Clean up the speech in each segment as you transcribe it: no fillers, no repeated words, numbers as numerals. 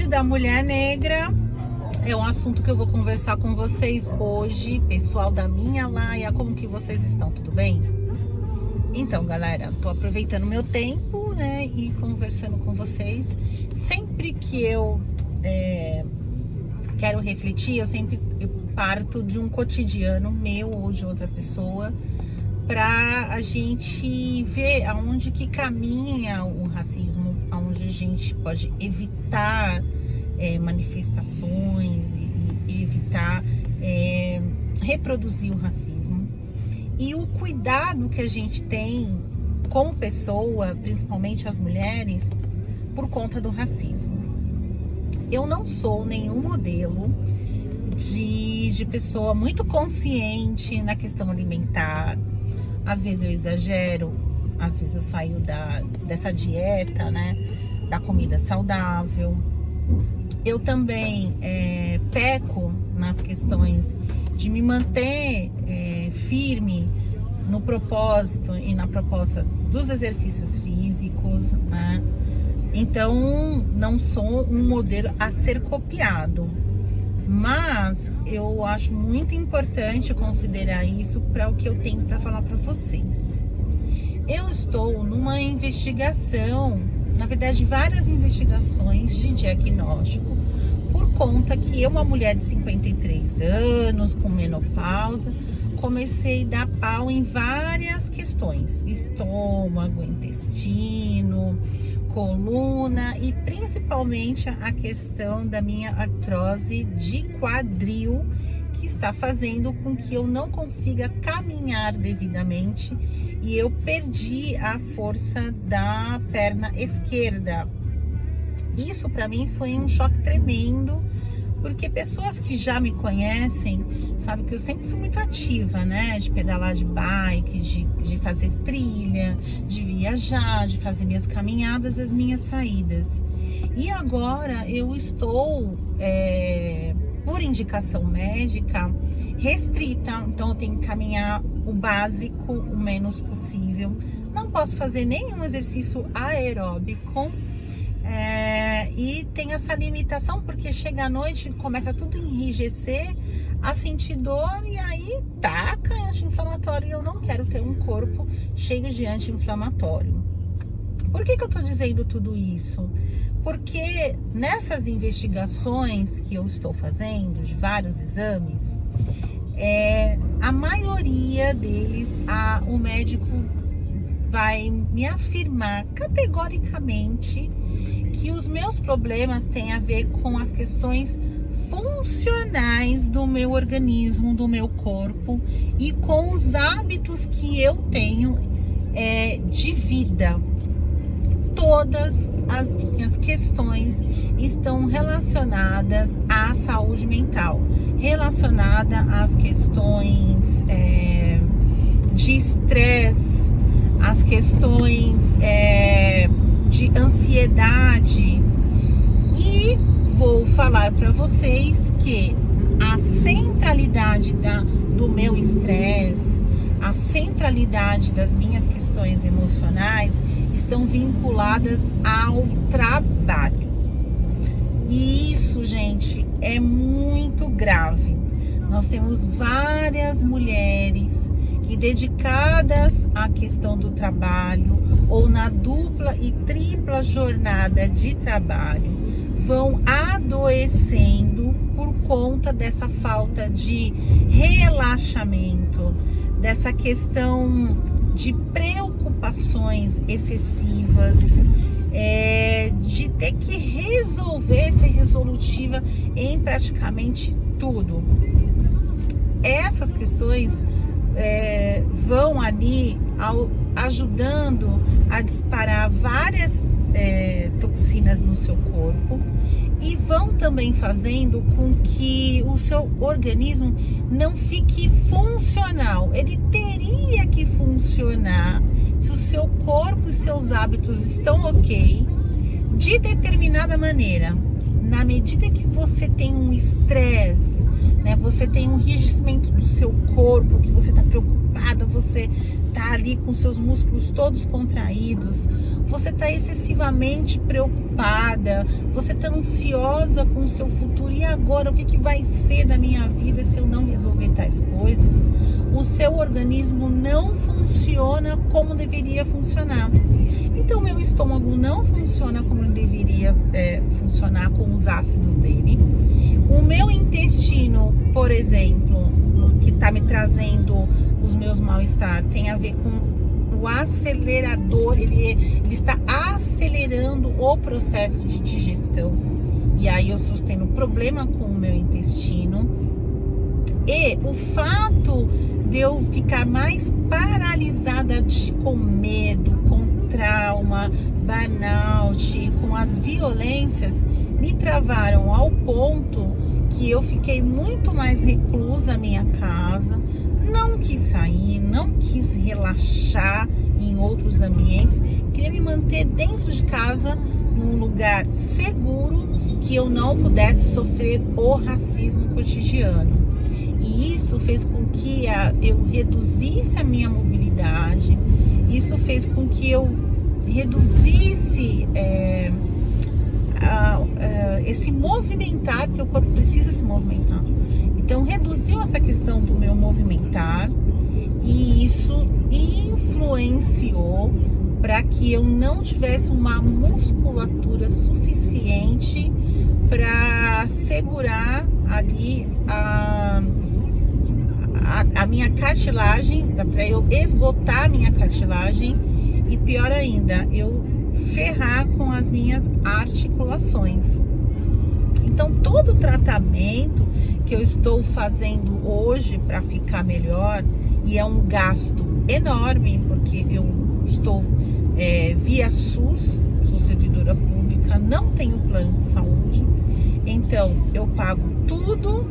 Saúde da mulher negra é um assunto que eu vou conversar com vocês hoje, pessoal da minha laia. Como que vocês estão? Tudo bem? Então, galera, tô aproveitando meu tempo, né, e conversando com vocês. Sempre que eu quero refletir, eu parto de um cotidiano meu ou de outra pessoa, para a gente ver aonde que caminha o racismo, aonde a gente pode evitar manifestações e evitar reproduzir o racismo. E o cuidado que a gente tem como pessoa, principalmente as mulheres, por conta do racismo. Eu não sou nenhum modelo de pessoa muito consciente na questão alimentar. Às vezes eu exagero, às vezes eu saio dessa dieta, né, da comida saudável. Eu também peco nas questões de me manter firme no propósito e na proposta dos exercícios físicos, né? Então, não sou um modelo a ser copiado, mas eu acho muito importante considerar isso para o que eu tenho para falar para vocês. Eu estou numa investigação, na verdade, várias investigações de diagnóstico, por conta que eu, uma mulher de 53 anos, com menopausa, comecei a dar pau em várias questões: estômago, intestino, coluna e principalmente a questão da minha artrose de quadril, que está fazendo com que eu não consiga caminhar devidamente e eu perdi a força da perna esquerda. Isso para mim foi um choque tremendo, porque pessoas que já me conhecem sabem que eu sempre fui muito ativa, né? De pedalar de bike, de fazer trilha, de viajar, de fazer minhas caminhadas, as minhas saídas. E agora eu estou, por indicação médica, restrita. Então eu tenho que caminhar o básico, o menos possível. Não posso fazer nenhum exercício aeróbico. E tem essa limitação, porque chega à noite, começa tudo a enrijecer, a sentir dor, e aí taca anti-inflamatório. E eu não quero ter um corpo cheio de anti-inflamatório. Por que eu tô dizendo tudo isso? Porque nessas investigações que eu estou fazendo, de vários exames, a maioria deles, o médico vai me afirmar categoricamente que os meus problemas têm a ver com as questões funcionais do meu organismo, do meu corpo, e com os hábitos que eu tenho de vida. Todas as minhas questões estão relacionadas à saúde mental, relacionada às questões de estresse, as questões de ansiedade. E vou falar para vocês que a centralidade do meu estresse, a centralidade das minhas questões emocionais estão vinculadas ao trabalho. E isso, gente, é muito grave. Nós temos várias mulheres que, dedicadas à questão do trabalho ou na dupla e tripla jornada de trabalho, vão adoecendo por conta dessa falta de relaxamento, dessa questão de preocupações excessivas, de ter que resolver, ser resolutiva em praticamente tudo. Essas questões vão ali ajudando a disparar várias toxinas no seu corpo, e vão também fazendo com que o seu organismo não fique funcional. Ele teria que funcionar se o seu corpo e seus hábitos estão ok, de determinada maneira. Na medida que você tem um estresse, né, você tem um enrijecimento do seu corpo, que você está preocupado preocupada, você tá ali com seus músculos todos contraídos, você tá excessivamente preocupada, você tá ansiosa com o seu futuro. E agora, o que vai ser da minha vida se eu não resolver tais coisas? O seu organismo não funciona como deveria funcionar. Então, meu estômago não funciona como ele deveria funcionar com os ácidos dele. O meu intestino, por exemplo, que está me trazendo os meus mal-estar, tem a ver com o acelerador, ele está acelerando o processo de digestão. E aí eu estou tendo problema com o meu intestino. E o fato de eu ficar mais paralisada com medo, com trauma, burnout, com as violências, me travaram ao ponto que eu fiquei muito mais reclusa na minha casa, não quis sair, não quis relaxar em outros ambientes, queria me manter dentro de casa, num lugar seguro, que eu não pudesse sofrer o racismo cotidiano. E isso fez com que eu reduzisse a minha mobilidade, isso fez com que eu reduzisse esse movimentar, porque o corpo precisa se movimentar. Então, reduziu essa questão do meu movimentar e isso influenciou para que eu não tivesse uma musculatura suficiente para segurar ali a minha cartilagem, para eu esgotar a minha cartilagem e, pior ainda, eu ferrar com as minhas articulações. Então, todo o tratamento que eu estou fazendo hoje para ficar melhor, e é um gasto enorme, porque eu estou via SUS, sou servidora pública, não tenho plano de saúde, então eu pago tudo.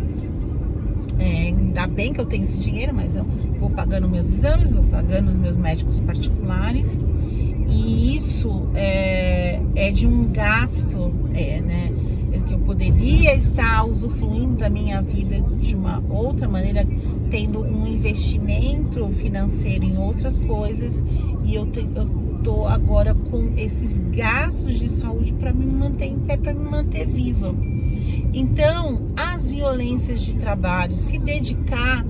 Ainda bem que eu tenho esse dinheiro, mas eu vou pagando meus exames, vou pagando os meus médicos particulares, e isso é de um gasto, né, que eu poderia estar usufruindo da minha vida de uma outra maneira, tendo um investimento financeiro em outras coisas, e eu tô agora com esses gastos de saúde para me manter em pé, para me manter viva. Então, as violências de trabalho, se dedicar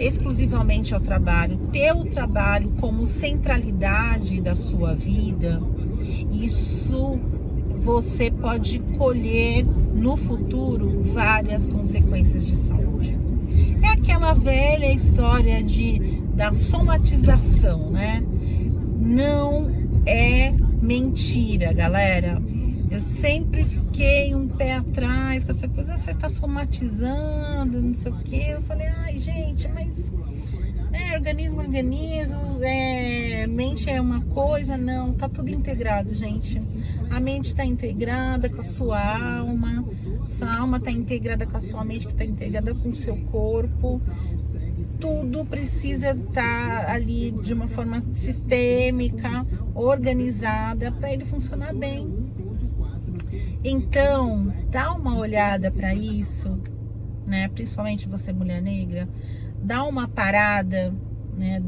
exclusivamente ao trabalho, ter o trabalho como centralidade da sua vida, isso você pode colher no futuro várias consequências de saúde. É aquela velha história da somatização, né? Não é mentira, galera. Eu sempre fiquei um pé atrás com essa coisa, você tá somatizando, não sei o quê. Eu falei, ai, gente, mas organismo, mente é uma coisa, não, tá tudo integrado, gente. A mente está integrada com a sua alma tá integrada com a sua mente, que tá integrada com o seu corpo. Tudo precisa estar ali de uma forma sistêmica, organizada, para ele funcionar bem. Então, dá uma olhada para isso, né? Principalmente você, mulher negra, dá uma parada, né?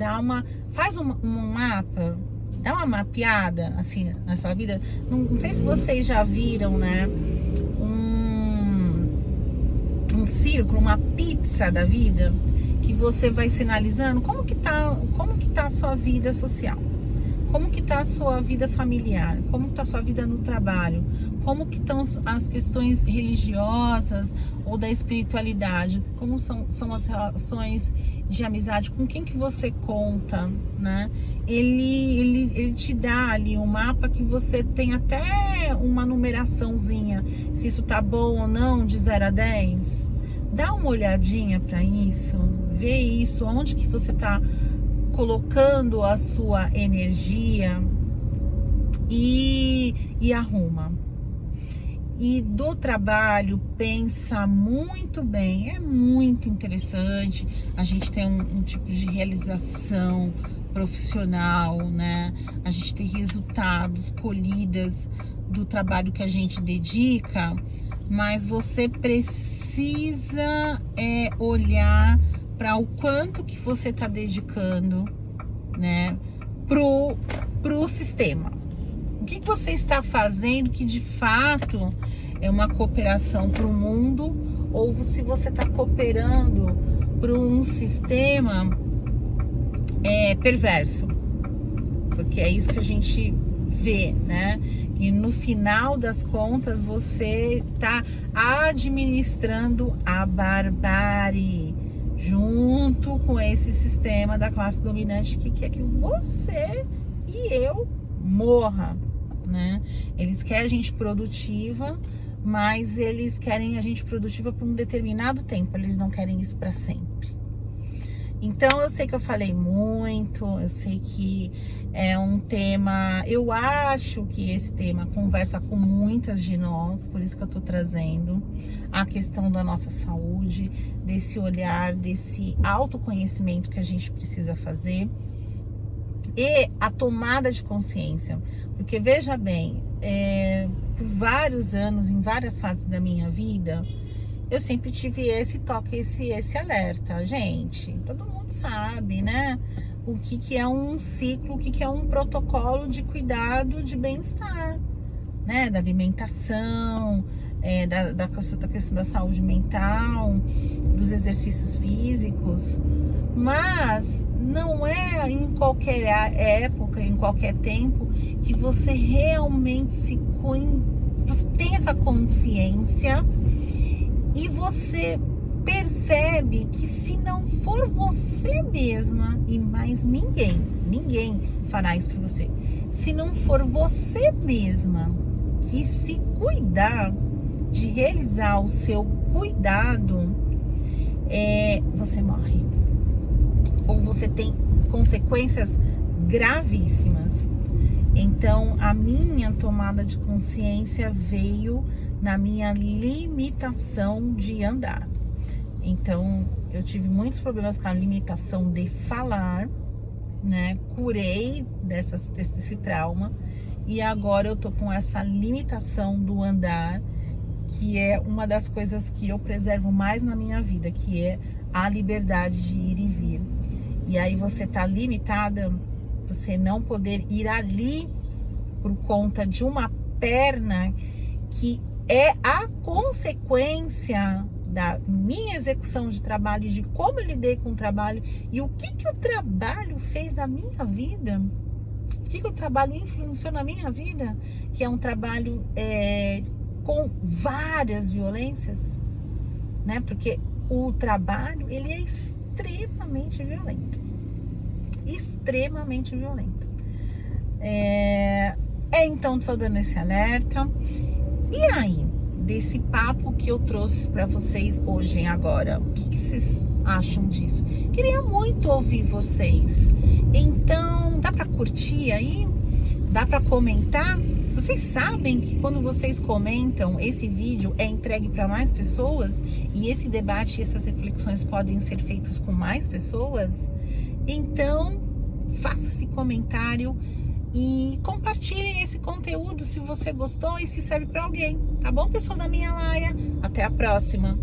Faz um mapa, dá uma mapeada assim na sua vida. Não sei se vocês já viram, né? Um círculo, uma pizza da vida, que você vai sinalizando como que tá a sua vida social. Como que está a sua vida familiar? Como está a sua vida no trabalho? Como que estão as questões religiosas ou da espiritualidade? Como são as relações de amizade? Com quem que você conta, né? Ele te dá ali um mapa que você tem até uma numeraçãozinha, se isso tá bom ou não, de 0 a 10. Dá uma olhadinha para isso, vê isso, onde que você tá colocando a sua energia e arruma. E do trabalho, pensa muito bem, é muito interessante a gente ter um tipo de realização profissional, né? A gente ter resultados, colhidas do trabalho que a gente dedica, mas você precisa olhar para o quanto que você está dedicando, né, pro sistema. O que você está fazendo que de fato é uma cooperação para o mundo, ou se você está cooperando para um sistema perverso, porque é isso que a gente vê, né? E no final das contas você está administrando a barbárie junto com esse sistema da classe dominante que quer que você e eu morra, né? Eles querem a gente produtiva, mas eles querem a gente produtiva por um determinado tempo, eles não querem isso para sempre. Então, eu sei que eu falei muito, eu sei que é um tema, eu acho que esse tema conversa com muitas de nós, por isso que eu tô trazendo a questão da nossa saúde, desse olhar, desse autoconhecimento que a gente precisa fazer e a tomada de consciência, porque veja bem, por vários anos, em várias fases da minha vida, eu sempre tive esse toque, esse alerta. Gente, todo mundo sabe, né? O que é um ciclo, o que é um protocolo de cuidado de bem-estar, né? Da alimentação, da questão da saúde mental, dos exercícios físicos. Mas não é em qualquer época, em qualquer tempo, que você realmente você tem essa consciência e você percebe que se não for você mesma e mais ninguém fará isso para você. Se não for você mesma que se cuidar, de realizar o seu cuidado, você morre. Ou você tem consequências gravíssimas. Então, a minha tomada de consciência veio na minha limitação de andar. Então, eu tive muitos problemas com a limitação de falar, né? Curei desse trauma e agora eu tô com essa limitação do andar, que é uma das coisas que eu preservo mais na minha vida, que é a liberdade de ir e vir. E aí você tá limitada, você não poder ir ali por conta de uma perna que é a consequência da minha execução de trabalho, de como eu lidei com o trabalho e o que o trabalho fez na minha vida, o que o trabalho influenciou na minha vida, que é um trabalho com várias violências, né? Porque o trabalho, ele é extremamente violento. Extremamente violento. Então, tô dando esse alerta. E aí, desse papo que eu trouxe para vocês hoje, agora, o que vocês acham disso? Queria muito ouvir vocês. Então, dá para curtir aí? Dá para comentar? Vocês sabem que quando vocês comentam, esse vídeo é entregue para mais pessoas e esse debate e essas reflexões podem ser feitos com mais pessoas? Então, faça esse comentário e compartilhem esse conteúdo se você gostou e se serve para alguém, tá bom, pessoal da minha laia? Até a próxima!